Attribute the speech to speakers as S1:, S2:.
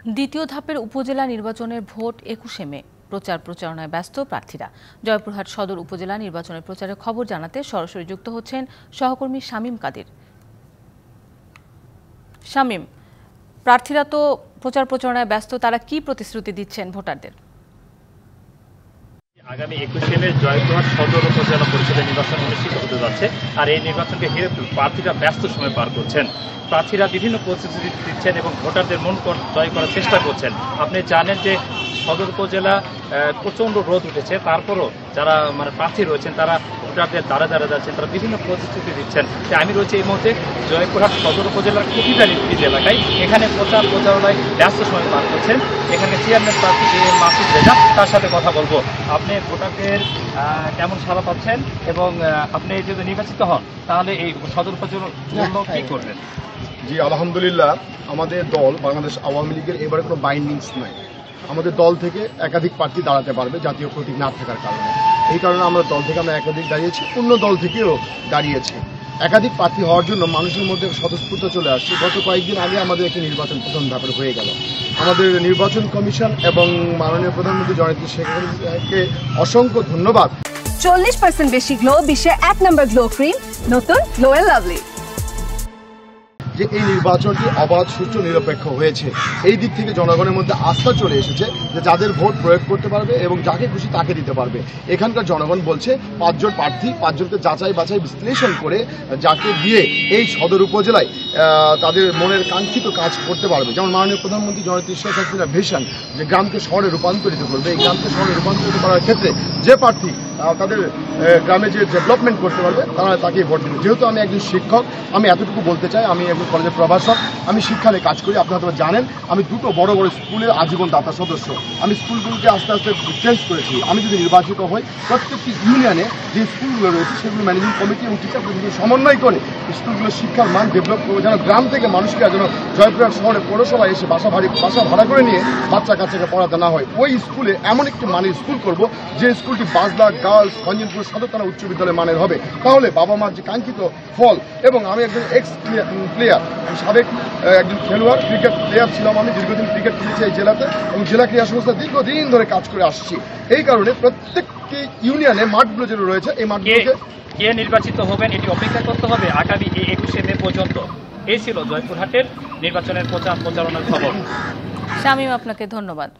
S1: দ্বিতীয় ধাপের উপজেলা নির্বাচনের ভোট ২১শে মে। প্রচারণায় ব্যস্ত প্রার্থীরা। জয়পুরহাট সদর উপজেলা নির্বাচনের প্রচারের খবর জানাতে সরাসরি যুক্ত হচ্ছেন সহকর্মী শামীম কাদির। শামীম, প্রার্থীরা তো প্রচারণায় ব্যস্ত, তারা কি প্রতিশ্রুতি দিচ্ছেন ভোটারদের?
S2: আগামী ২১শে মে জয়পুরহাট সদর উপজেলা পরিষদের নির্বাচন অনুষ্ঠিত হতে যাচ্ছে। আর এই নির্বাচনকে ঘিরে প্রার্থীরা ব্যস্ত সময় পার করছেন। প্রার্থীরা বিভিন্ন প্রতিশ্রুতি দিচ্ছেন এবং ভোটারদের মন জয় করার চেষ্টা করছেন। আপনি জানেন যে সদর উপজেলা প্রচণ্ড রোদ উঠেছে, তারপরও যারা প্রার্থী রয়েছেন তারা ভোটারদের দ্বারা যাচ্ছেন, তারা বিভিন্ন প্রতিশ্রুতি দিচ্ছেন। আমি রয়েছে এই মুহূর্তে জয়পুরহাট সদর উপজেলার কুটিবাড়ি ব্রিজ এলাকায়। এখানে প্রচারণায় ব্যস্ত সময় পার করছেন। এখানে চেয়ারম্যান প্রার্থী মাসুদ রেজা, তার সাথে কথা বলবো। আপনি ভোটারদের কেমন সাড়া পাচ্ছেন এবং আপনি যদি নির্বাচিত হন তাহলে এই সদর উপজেলার জন্য কি করবেন?
S3: জি, আলহামদুলিল্লাহ, আমাদের দল বাংলাদেশ আওয়ামী লীগের এবারে কোনো বাইন্ডিংস নাই। আমাদের দল থেকে একাধিক প্রার্থী দাঁড়াতে পারবে জাতীয় প্রতীক না থাকার কারণে। এই কারণে আমরা দল থেকে একাধিক দাঁড়িয়েছি, অন্য দল থেকেও দাঁড়িয়েছি। একাধিক প্রার্থী হওয়ার জন্য মানুষের মধ্যে স্বতঃস্ফূর্ত চলে আসছে। গত কয়েকদিন আগে আমাদের একটি নির্বাচন প্রথম ধাপের হয়ে গেল। আমাদের নির্বাচন কমিশন এবং মাননীয় প্রধানমন্ত্রী জননেত্রী শেখ হাসিনাকে অসংখ্য ধন্যবাদ।
S4: 40% বেশি গ্লো, বিশ্বের 1 নম্বর গ্লো ক্রিম, নতুন গ্লো এন্ড লাভলি।
S3: যে এই নির্বাচনটি অবাধ, সুষ্ঠু, নিরপেক্ষ হয়েছে। এই দিক থেকে জনগণের মধ্যে আস্থা চলে এসেছে যে যাদের ভোট প্রয়োগ করতে পারবে এবং যাকে খুশি তাকে দিতে পারবে। এখানকার জনগণ বলছে 5 জন প্রার্থী, 5 জনকে যাচাই বাছাই বিশ্লেষণ করে যাকে দিয়ে এই সদর উপজেলায় তাদের মনের কাঙ্ক্ষিত কাজ করতে পারবে। যেমন মাননীয় প্রধানমন্ত্রী জননেত্রী শেখ হাসিনার ভিশন যে গ্রামকে শহরে রূপান্তরিত করবে। এই গ্রামকে শহরে রূপান্তরিত করার ক্ষেত্রে যে প্রার্থী তাদের গ্রামে যে ডেভেলপমেন্ট করতে পারবে তারা তাকেই ভোট দেবে। যেহেতু আমি একজন শিক্ষক, আমি এতটুকু বলতে চাই, আমি একজন কলেজের প্রভাষক, আমি শিক্ষা নিয়ে কাজ করি। আপনারা হয়তো জানেন আমি 2টো বড় বড় স্কুলের আজীবন দাতা সদস্য। আমি স্কুলগুলোকে আস্তে আস্তে চেঞ্জ করেছি। আমি যদি নির্বাচিত হই, প্রত্যেকটি ইউনিয়নে যে স্কুলগুলো রয়েছে সেগুলো ম্যানেজিং কমিটি এবং টিচারদের সমন্বয় করে স্কুলগুলোর শিক্ষার মান ডেভেলপ করবো, যেন গ্রাম থেকে মানুষকে যেন জয়পুরহাট শহরে পৌরসভায় এসে বাসা ভাড়া করে নিয়ে বাচ্চা কাচ্চাকে পড়াতে না হয়। ওই স্কুলে এমন একটি মানের স্কুল করব যে স্কুলটি বাজলা গার্লস খঞ্জনপুর সদর থানা উচ্চ বিদ্যালয় মানের হবে। তাহলে বাবা মার যে কাঙ্ক্ষিত ফল, এবং আমি একজন এক্স প্লেয়ার, আমি সাবেক একজন খেলোয়াড়, ক্রিকেট প্লেয়ার ছিলাম। আমি দীর্ঘদিন ক্রিকেট খেলেছি এই জেলাতে এবং জেলা ক্রীড়া সংস্থা দীর্ঘদিন ধরে কাজ করে আসছি। এই কারণে প্রত্যেকটি ইউনিয়নে মাঠগুলো যেগুলো রয়েছে এই মাঠগুলোকে
S2: কে নির্বাচিত হবেন এটি অপেক্ষা করতে হবে আগামী ২১শে মে পর্যন্ত। এই ছিল জয়পুরহাটের নির্বাচনের প্রচারণার খবর।
S1: শামীম, আপনাকে ধন্যবাদ।